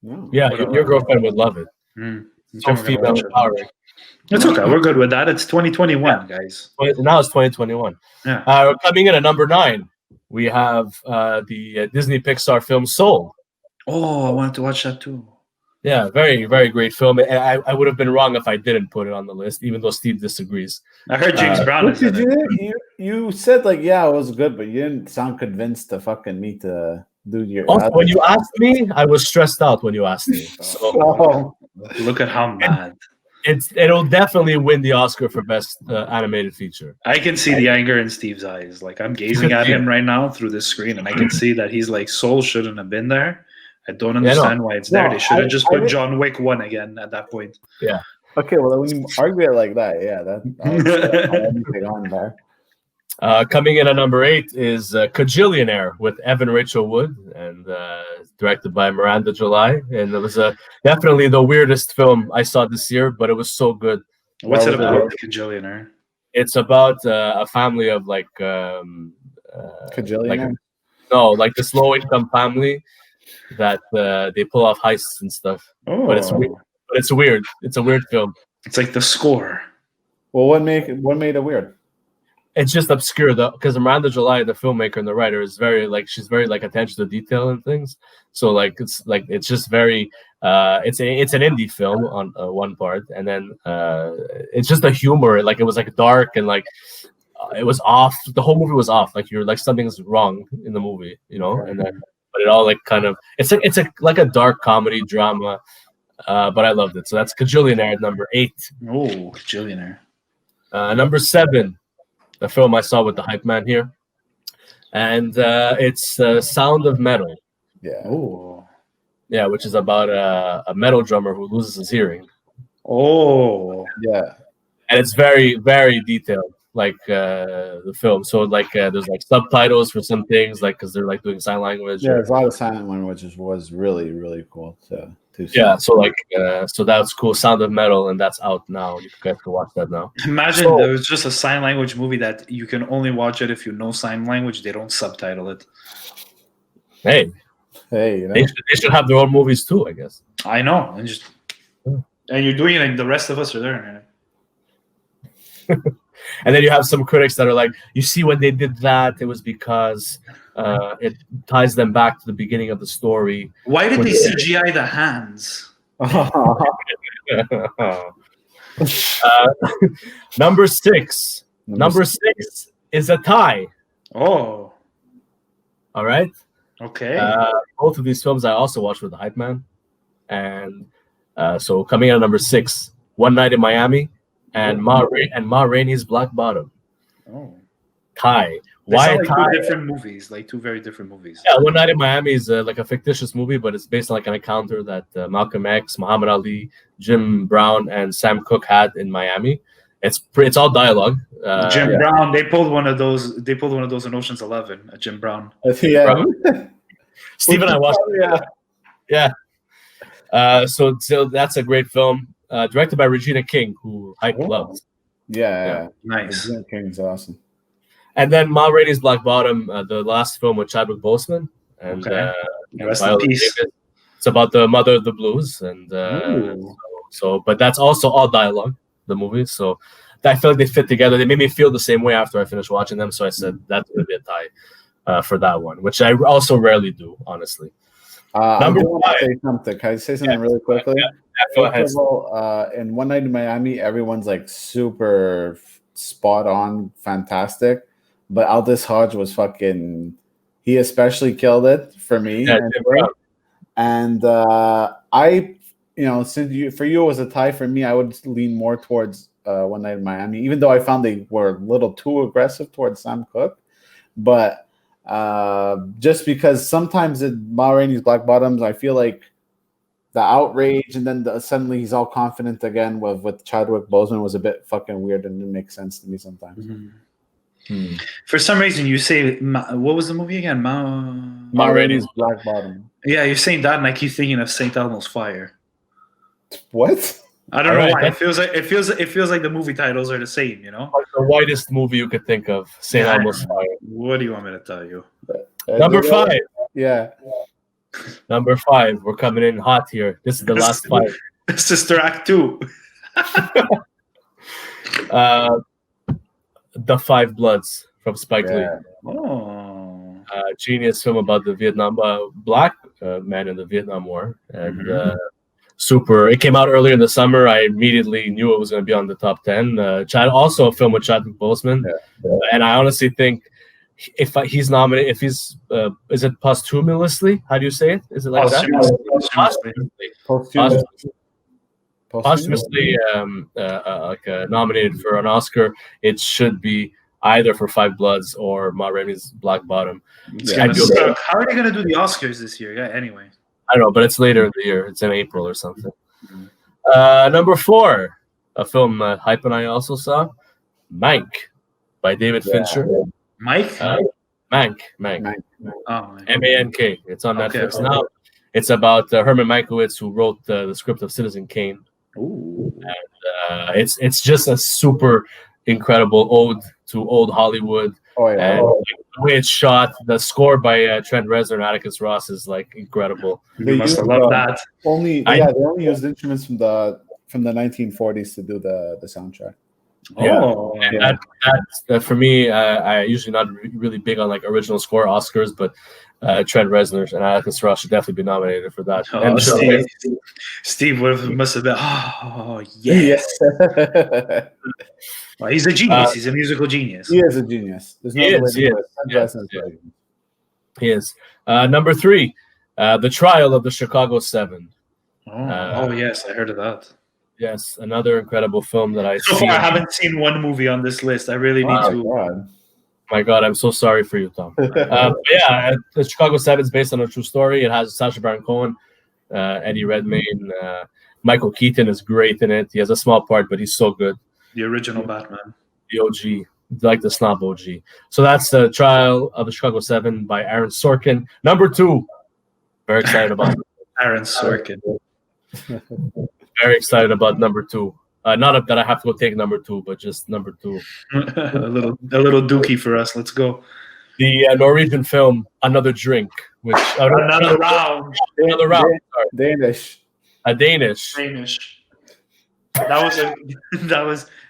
No. Yeah, your girlfriend would love it. So female empowering. It's okay. We're good with that. It's 2021, guys. Now it's 2021. Yeah. Coming in at number 9, we have the Disney Pixar film Soul. Oh, I wanted to watch that too. Yeah, very, very great film. I would have been wrong if I didn't put it on the list, even though Steve disagrees. I heard James Brown is in it. You said like, yeah, it was good, but you didn't sound convinced to fucking me to do your. Also, when you asked me, I was stressed out when you asked me. So look at how mad. It'll definitely win the Oscar for best animated feature. I can see the anger in Steve's eyes. Like I'm gazing at him right now through this screen, and I can see that he's like, Soul shouldn't have been there. I don't understand why it's there. They should have just put John Wick 1 again at that point. Yeah. Okay, well, when you argue it like that, yeah, that's on there. Coming in at number 8 is Kajillionaire with Evan Rachel Wood and directed by Miranda July. And it was definitely the weirdest film I saw this year, but it was so good. What's it about, Kajillionaire? It's about a family of like Kajillionaire? Like this low income family that they pull off heists and stuff. Oh. But it's weird. It's a weird film. It's like The Score. Well, what made it weird? It's just obscure though, because Miranda July, the filmmaker and the writer, is she's very like attention to detail and things. So it's just very it's an indie film on one part, and then it's just the humor. Like it was like dark and like it was off. The whole movie was off. Like you're like something's wrong in the movie, and then. But it all like kind of it's like a dark comedy drama, but I loved it. So that's Kajillionaire at number 8. Oh, Kajillionaire. Number 7, the film I saw with the hype man here, and it's Sound of Metal. Yeah. Oh. Yeah, which is about a metal drummer who loses his hearing. Oh. Yeah. And it's very, very detailed. Like the film, so like there's like subtitles for some things, like because they're like doing sign language. Yeah, there's a lot of sign language, was really, really cool to see. Yeah, so like so that's cool. Sound of Metal, and that's out now. You guys can watch that now. Imagine there was just a sign language movie that you can only watch it if you know sign language. They don't subtitle it. Hey, they should have their own movies too, I guess. I know, and you're doing it, and the rest of us are there. And then you have some critics that are like, you see, when they did that, it was because it ties them back to the beginning of the story. Why did they CGI the hands? Number 6. Number 6 is a tie. Oh. All right. Okay. Both of these films I also watched with the hype man. And so coming in at number 6, One Night in Miami. And Ma Rainey's Black Bottom. Oh. Tie. Why like tie? Two different movies, like two very different movies. Yeah, One Night in Miami is like a fictitious movie, but it's based on like an encounter that Malcolm X, Muhammad Ali, Jim Brown, and Sam Cooke had in Miami. It's all dialogue. Jim Brown, they pulled one of those. They pulled one of those in Ocean's 11. Jim Brown. Yeah. Steve and I watched it. Yeah. So that's a great film. Directed by Regina King, who I love. Yeah. Nice. Regina King's awesome. And then Ma Rainey's Black Bottom, the last film with Chadwick Boseman. And rest in peace. It's about the mother of the blues. And but that's also all dialogue, the movie. So I feel like they fit together. They made me feel the same way after I finished watching them. So I said that's going to be a tie for that one, which I also rarely do, honestly. Number 5. Say something. Can I say something really quickly? Go ahead. First of all, in One Night in Miami, everyone's like super spot on, fantastic. But Aldous Hodge was he especially killed it for me. Yeah, and I, since for you it was a tie, for me, I would lean more towards One Night in Miami, even though I found they were a little too aggressive towards Sam Cooke. But just because sometimes in Ma Rainey's Black Bottoms, I feel like the outrage and then suddenly he's all confident again with Chadwick Boseman was a bit fucking weird and didn't make sense to me sometimes. Mm-hmm. For some reason, you say what was the movie again? Ma Rainey's Black Bottom. Yeah, you're saying that, and I keep thinking of St. Elmo's Fire. What? I don't know why. It feels like the movie titles are the same, you know? Like the whitest movie you could think of. St. Elmo's Fire. What do you want me to tell you? Number 5. Yeah. Number 5. We're coming in hot here. This is the last 5. Sister Act 2. The Five Bloods from Spike Lee. Oh. Genius film about the Vietnam black man in the Vietnam War, and super. It came out earlier in the summer. I immediately knew it was going to be on the top 10. Also a film with Chadwick Boseman, and I honestly think if he's nominated, if he's is it posthumously? How do you say it? Is it like that? Posthumously nominated for an Oscar, it should be either for Five Bloods or Ma Rainey's Black Bottom. How are they going to do the Oscars this year? Yeah, anyway. I don't know, but it's later in the year. It's in April or something. Number 4, a film Hype and I also saw, Mank by David Fincher. Mank? Mank. Oh, M-A-N-K. It's on Netflix now. It's about Herman Mankiewicz, who wrote the script of Citizen Kane. Ooh. And it's just a super incredible ode to old Hollywood. Oh yeah. And the way it's shot, the score by Trent Reznor and Atticus Ross is like incredible. You must have loved that. They only used instruments from the 1940s to do the soundtrack. Oh, yeah. That for me, I usually not really big on like original score Oscars, but Trent Reznor and Atticus Ross should definitely be nominated for that. Oh, Steve must have been. Oh yes. Well, he's a genius. He's a musical genius. He is a genius. There's no He is. Number 3, The Trial of the Chicago 7. Oh yes, I heard of that. Yes, another incredible film that I haven't seen one movie on this list. I really need to. God. My God, I'm so sorry for you, Tom. The Chicago 7 is based on a true story. It has Sacha Baron Cohen, Eddie Redmayne, Michael Keaton is great in it. He has a small part, but he's so good. The original Batman. The OG, like the Snob OG. So that's The Trial of the Chicago 7 by Aaron Sorkin. Number 2, very excited about Aaron Sorkin. Very excited about number 2. Not that I have to go take number 2, but just number 2. a little dookie for us. Let's go. The Norwegian film Another Drink, which another round. Sorry. Danish. A Danish.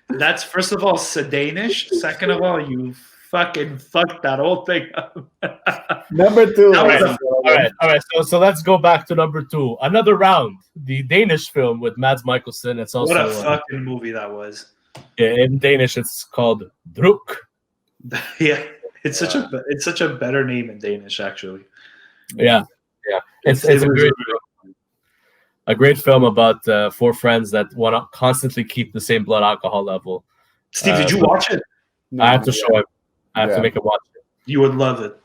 That's first of all Danish. Second of all, you fucking fucked that whole thing up. Number 2. All right. So let's go back to number 2. Another Round, the Danish film with Mads Mikkelsen. It's also what a fucking movie that was. In Danish, it's called Druk. Yeah, it's such a better name in Danish, actually. Yeah. It's a great film about 4 friends that want to constantly keep the same blood alcohol level. Steve, did you watch it? I have to show him. I have to make him watch it. You would love it.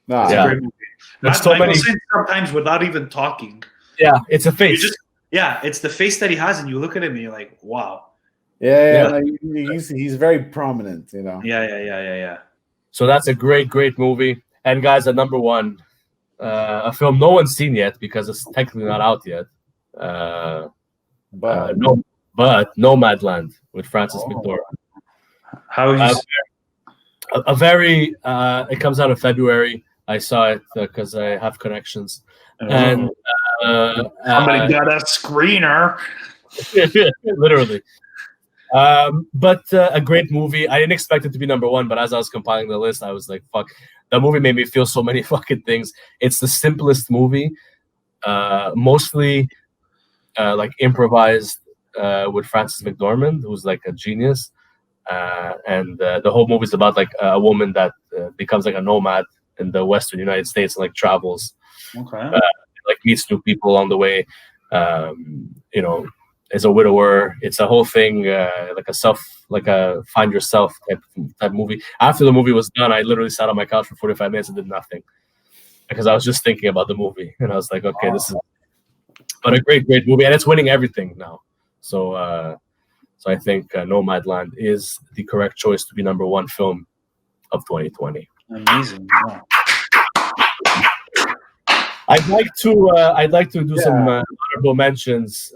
It's a great movie. Mads Mikkelsen sometimes without even talking. Yeah, it's a face. It's the face that he has, and you look at him and you're like, wow. Yeah. He's very prominent, you know. Yeah. So that's a great ~movie. And guys, at number 1, a film no one's seen yet because it's technically not out yet. But Nomadland with Frances McDormand. How you? It comes out in February. I saw it because I have connections, and somebody got a screener. Literally. But a great movie. I didn't expect it to be number 1, but as I was compiling the list, I was like, "Fuck!" The movie made me feel so many fucking things. It's the simplest movie, mostly like improvised with Frances McDormand, who's like a genius. And the whole movie is about like a woman that becomes like a nomad in the Western United States and like travels, like meets new people along the way. Is a widower. It's a whole thing, like a find yourself type movie. After the movie was done, I literally sat on my couch for 45 minutes and did nothing because I was just thinking about the movie, and I was like, okay, this is. But a great movie, and it's winning everything now. So I think Nomadland is the correct choice to be number 1 film of 2020. Amazing. Wow. I'd like to do some honorable mentions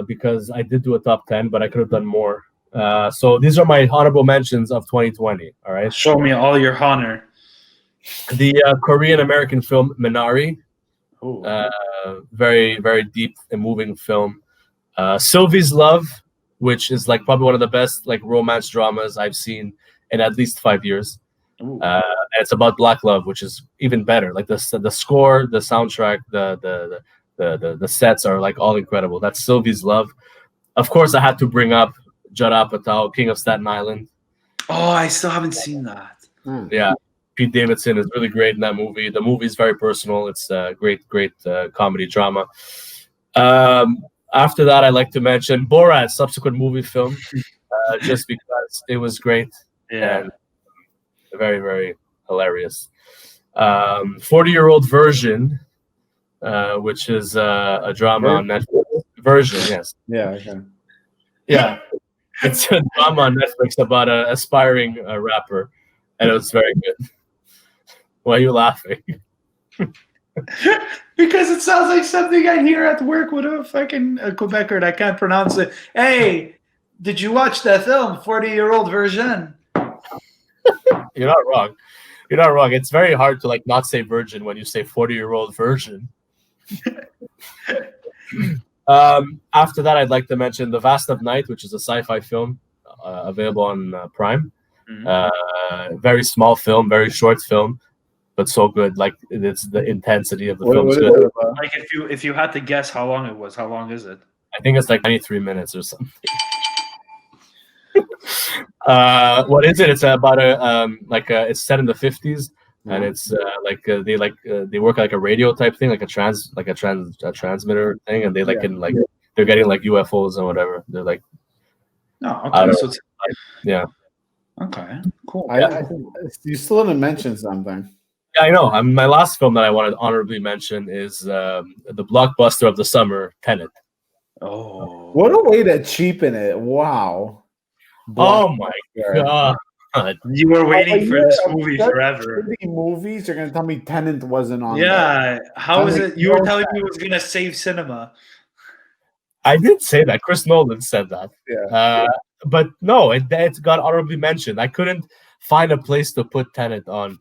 because I did do a top 10, but I could have done more. So these are my honorable mentions of 2020. All right. Show me all your honor. The Korean American film Minari. Very, very deep and moving film. Sylvie's Love, which is like probably one of the best like romance dramas I've seen in at least 5 years. And it's about black love, which is even better. Like the score, the soundtrack, the sets are like all incredible. That's Sylvie's Love. Of course, I had to bring up Judd Apatow, King of Staten Island. Oh, I still haven't seen that. Yeah, Pete Davidson is really great in that movie. The movie is very personal. It's a great comedy drama. After that, I'd like to mention Borat, subsequent movie film, just because it was great. And very, very hilarious. 40-Year-Old Version, which is a drama on Netflix. Version, yes. Yeah, okay. Yeah. It's a drama on Netflix about an aspiring rapper, and it was very good. Why are you laughing? Because it sounds like something I hear at work with a fucking Quebecer and I can't pronounce it. Hey, did you watch that film, 40-Year-Old Version? You're not wrong. You're not wrong. It's very hard to like not say virgin when you say 40-year-old version. After that, I'd like to mention The Vast of Night, which is a sci-fi film available on Prime. Very small film, very short film, but so good. Like it's the intensity of the film is good. Like if you had to guess how long it was, how long is it? I think it's like 93 minutes or something. What is it? It's about it's set in the 50s, and it's they work like a radio type thing, like a transmitter thing, and they they're getting like UFOs and whatever. They're like, yeah. Okay, cool. I think you still didn't mention something. Yeah, I know. My last film that I want to honorably mention is the blockbuster of the summer, Tenet. Oh, what a way to cheapen it! Wow. Oh my god! You were waiting for this movie forever. Movies, you're gonna tell me Tenet wasn't on? Yeah, how is it? You were telling me it was gonna save cinema. I did say that. Chris Nolan said that. Yeah. But no, it got honorably mentioned. I couldn't find a place to put Tenet on.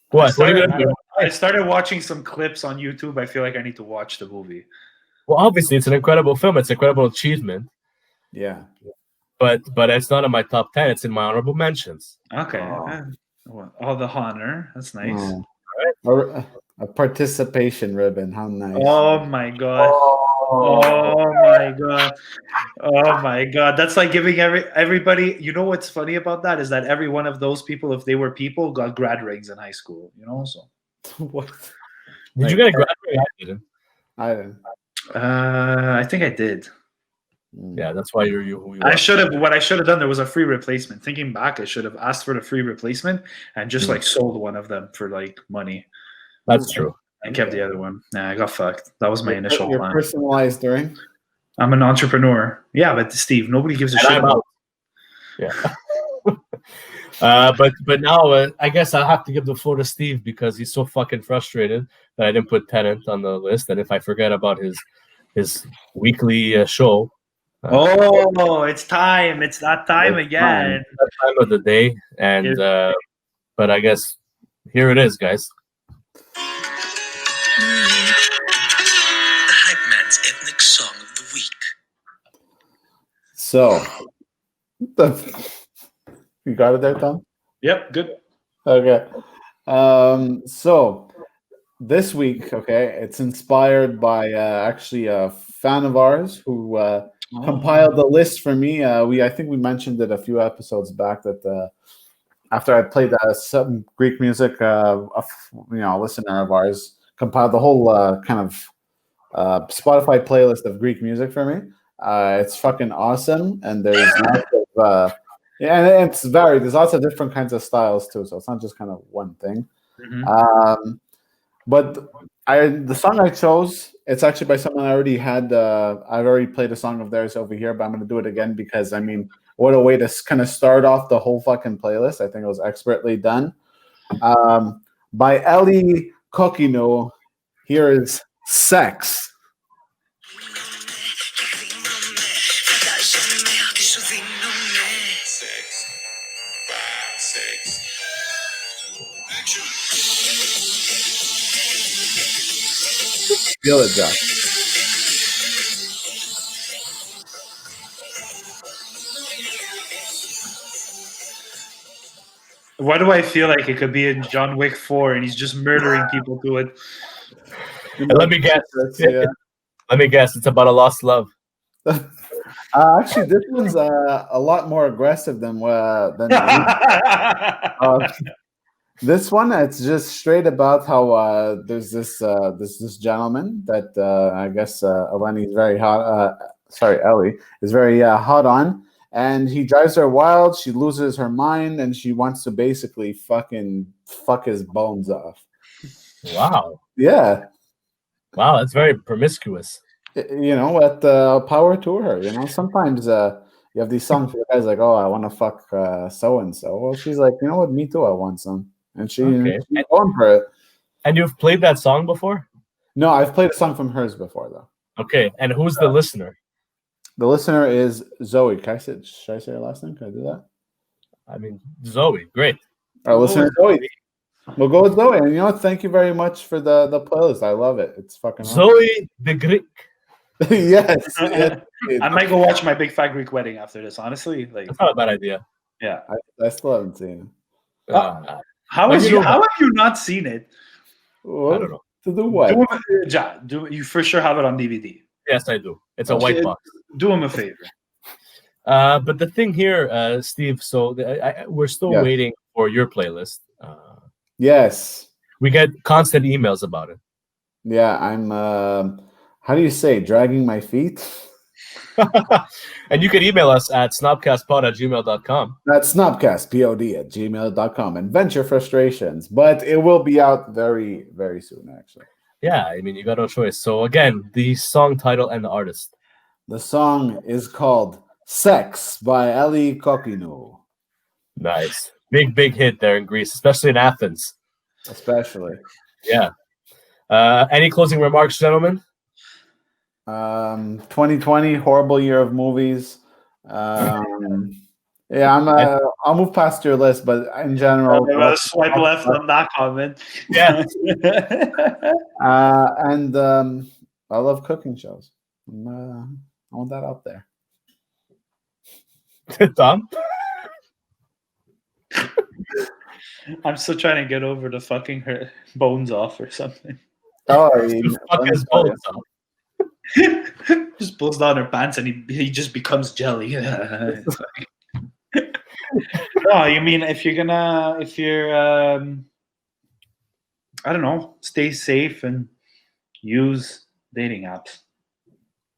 What? I started watching some clips on YouTube. I feel like I need to watch the movie. Well, obviously, it's an incredible film. It's an incredible achievement. Yeah. But it's not in my top 10. It's in my honorable mentions. Okay. All the honor. That's nice. Right. A participation ribbon. How nice. Oh my god. Oh my god. Oh my god. That's like giving everybody. You know what's funny about that is that every one of those people, if they were people, got grad rings in high school. You know, so what? Did you get a grad ring? I didn't. I didn't. I think I did. Yeah, that's why you're who you are. I should have. What I should have done, there was a free replacement. Thinking back, I should have asked for the free replacement and just like sold one of them for like money. That's true. I kept the other one. Nah, I got fucked. That was my initial your plan. Personalized ring. I'm an entrepreneur. Yeah, but Steve, nobody gives a shit about. Yeah. But now I guess I'll have to give the floor to Steve because he's so fucking frustrated that I didn't put Tenet on the list, and if I forget about his weekly show. It's time! It's that time again. That time of the day, and but I guess here it is, guys. The Hype Man's Ethnic Song of the Week. So, you got it there, Tom? Yep, good. Okay. So this week, it's inspired by actually a fan of ours who compiled the list for me. I think we mentioned it a few episodes back that after I played some Greek music, a listener of ours compiled the whole kind of Spotify playlist of Greek music for me. It's fucking awesome, and there's lots of and it's varied. There's lots of different kinds of styles too, so it's not just kind of one thing. Mm-hmm. But the song I chose, it's actually by someone I already had. I've already played a song of theirs over here, but I'm going to do it again because, what a way to kind of start off the whole fucking playlist. I think it was expertly done. By Ellie Kokino, here is Sex. Feel it, Josh. Why do I feel like it could be in John Wick 4 and he's just murdering people to it? And let me guess. Yeah. Let me guess. It's about a lost love. Actually, this one's a lot more aggressive than this one. It's just straight about how there's this gentleman that I guess Eleni's very hot. Ellie is very hot on, and he drives her wild. She loses her mind, and she wants to basically fucking fuck his bones off. Wow. Yeah. Wow, that's very promiscuous. You know what? Power to her. You know, sometimes you have these songs where guys like, "Oh, I want to fuck so and so." Well, she's like, "You know what? Me too. I want some," and she's going for it. And you've played that song before? No, I've played a song from hers before, though. Okay, and who's the listener? The listener is Zoe. Should I say her last name? Can I do that? I mean, Zoe. Great. Our listener is Zoe. We'll go with Zoe. And you know what? Thank you very much for the playlist. I love it. It's fucking Zoe the Greek. Yes. I might go watch My Big Fat Greek Wedding after this. Honestly, like that's not a bad idea. Yeah, I still haven't seen it. How have you not seen it? Well, I don't know. To do what? You for sure have it on DVD. Yes, I do. It's a white box. Do him a favor. But the thing here, Steve, so we're still waiting for your playlist. Yes. We get constant emails about it. Yeah, I'm, how do you say, dragging my feet? And you can email us at snobcastpod@gmail.com. That's snobcastpod@gmail.com, and vent your frustrations. But it will be out very, very soon, actually. Yeah, I mean, you got no choice. So again, the song title and the artist. The song is called Sex by Ellie Kokino. Nice. Big hit there in Greece, especially in Athens. Especially. Yeah. Any closing remarks, gentlemen? 2020, horrible year of movies. I'll move past your list, but in general, swipe left on that comment. Yeah. And I love cooking shows. I want that out there. Tom? I'm still trying to get over the fucking her bones off or something. Oh, fuck his bones off. Just pulls down her pants and he just becomes jelly. No, you mean if you're I don't know, stay safe and use dating apps.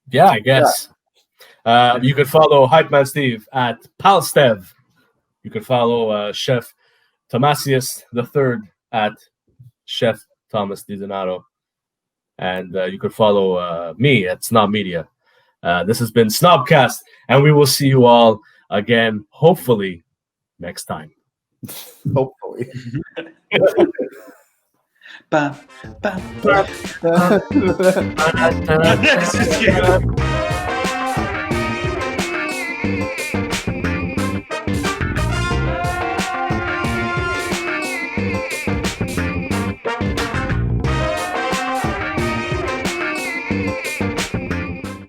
Yeah, I guess. Yeah. You can follow Hype Man Steve at Palstev. You can follow Chef Tomasius III at Chef Thomas Di Donato. And you can follow me at Snob Media. This has been Snobcast, and we will see you all again, hopefully, next time. Hopefully. Bam, bam, bam.